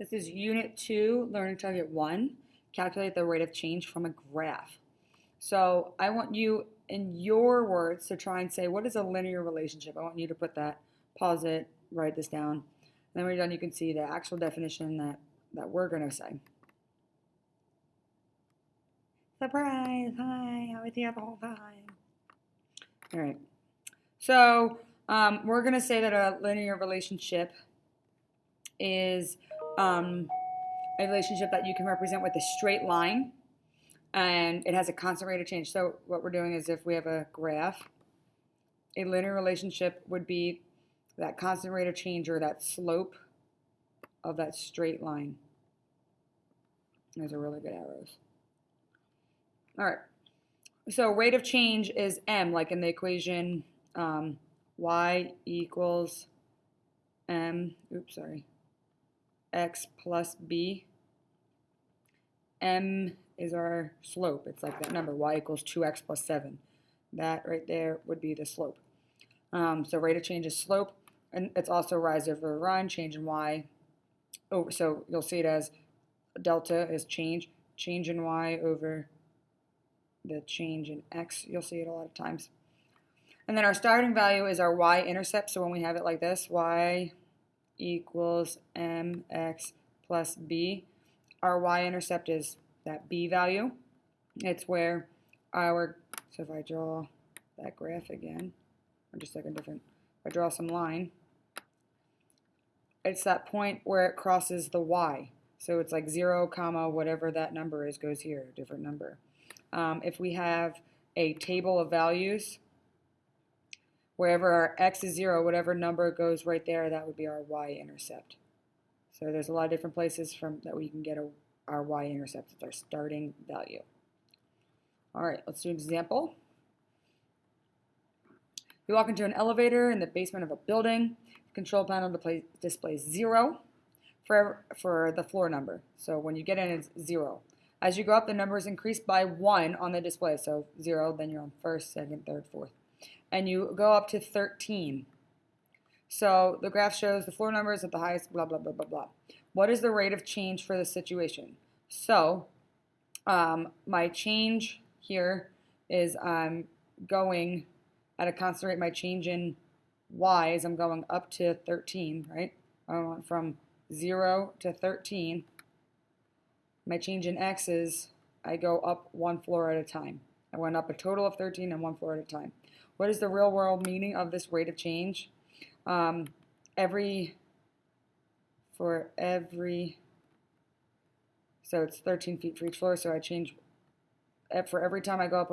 This is Unit 2, Learning Target 1. Calculate the rate of change from a graph. So I want you, in your words, to try and say, what is a linear relationship? I want you to put that, pause it, write this down. And then when you're done, you can see the actual definition that we're going to say. Surprise! Hi, I was here the whole time. All right. So we're going to say that a linear relationship is a relationship that you can represent with a straight line, and it has a constant rate of change. So what we're doing is, if we have a graph, a linear relationship would be that constant rate of change, or that slope of that straight line. Those are really good arrows. All right. So rate of change is m, like in the equation y equals x plus b. M is our slope. It's like that number, y equals 2x plus 7. That right there would be the slope. So rate of change is slope, and it's also rise over run, change in y. So you'll see it as delta is change in y over the change in x. You'll see it a lot of times. And then our starting value is our y-intercept. So when we have it like this, y equals mx plus b, our y-intercept is that b value. It's where so if I draw that graph again, or just like if I draw some line, it's that point where it crosses the y. So it's like 0, comma, whatever that number is goes here, a different number. If we have a table of values, wherever our x is 0, whatever number goes right there, that would be our y-intercept. So there's a lot of different places that we can get our y-intercept. It's our starting value. All right, let's do an example. You walk into an elevator in the basement of a building. The control panel displays 0 for the floor number. So when you get in, it's 0. As you go up, the numbers increase by 1 on the display. So 0, then you're on first, second, third, fourth. And you go up to 13. So the graph shows the floor numbers at the highest, blah, blah, blah, blah, blah. What is the rate of change for this situation? So my change here is I'm going at a constant rate. My change in y is I'm going up to 13, right? I went from 0 to 13. My change in x is I go up one floor at a time. I went up a total of 13 and one floor at a time. What is the real world meaning of this rate of change? So it's 13 feet for each floor, so I change, for every time I go up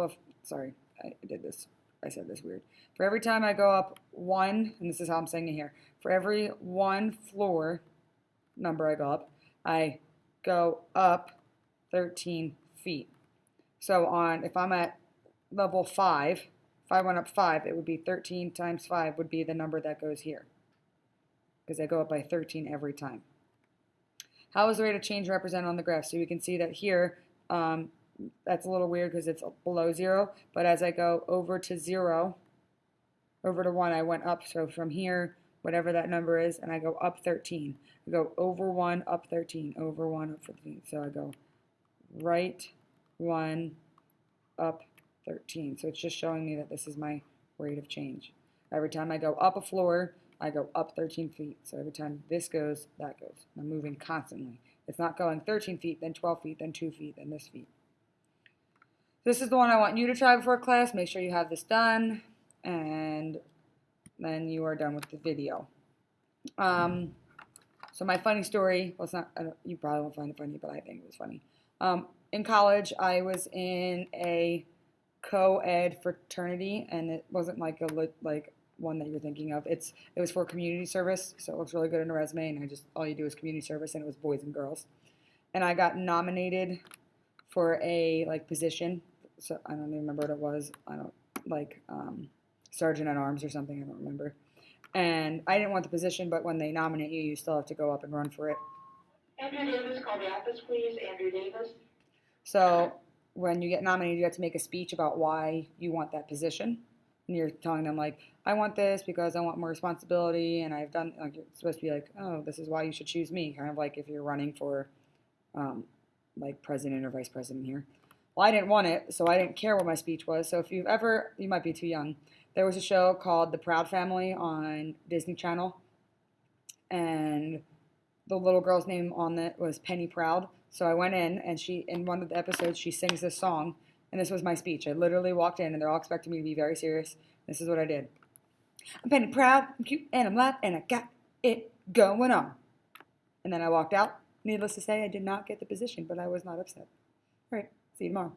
I said this weird. For every time I go up 1, and this is how I'm saying it here, for every 1 floor number I go up 13 feet. So if I'm at level 5, if I went up 5, it would be 13 times 5 would be the number that goes here, because I go up by 13 every time. How is the rate of change represented on the graph? So we can see that here, that's a little weird because it's below 0, but as I go over to 0, over to 1, I went up. So from here, whatever that number is, and I go up 13. I go over 1, up 13, over 1, up 13. So I go right 1, up 13. So it's just showing me that this is my rate of change. Every time I go up a floor, I go up 13 feet. So every time this goes, that goes. I'm moving constantly. It's not going 13 feet, then 12 feet, then 2 feet, then this feet. This is the one I want you to try before class. Make sure you have this done, and then you are done with the video. So my funny story, well, it's not, you probably won't find it funny, but I think it was funny. In college, I was in a co-ed fraternity, and it wasn't like one that you're thinking of. It was for community service, so it looks really good in a resume, and all you do is community service, and it was boys and girls. And I got nominated for a position. So I don't even remember what it was. Sergeant at arms or something. I don't remember. And I didn't want the position, but when they nominate you, you still have to go up and run for it. Andrew Davis, call the office, please. Andrew Davis. So when you get nominated, you have to make a speech about why you want that position. and you're telling them like, I want this because I want more responsibility, and I've done, like, you're supposed to be like, oh, this is why you should choose me, kind of like if you're running for like president or vice president here. Well, I didn't want it, so I didn't care what my speech was. So if you've ever, you might be too young, there was a show called The Proud Family on Disney Channel, and the little girl's name on it was Penny Proud. So I went in, and in one of the episodes, she sings this song, and this was my speech. I literally walked in, and they're all expecting me to be very serious. This is what I did. I'm Penny Proud, I'm cute, and I'm loud, and I got it going on. And then I walked out. Needless to say, I did not get the position, but I was not upset. All right, see you tomorrow.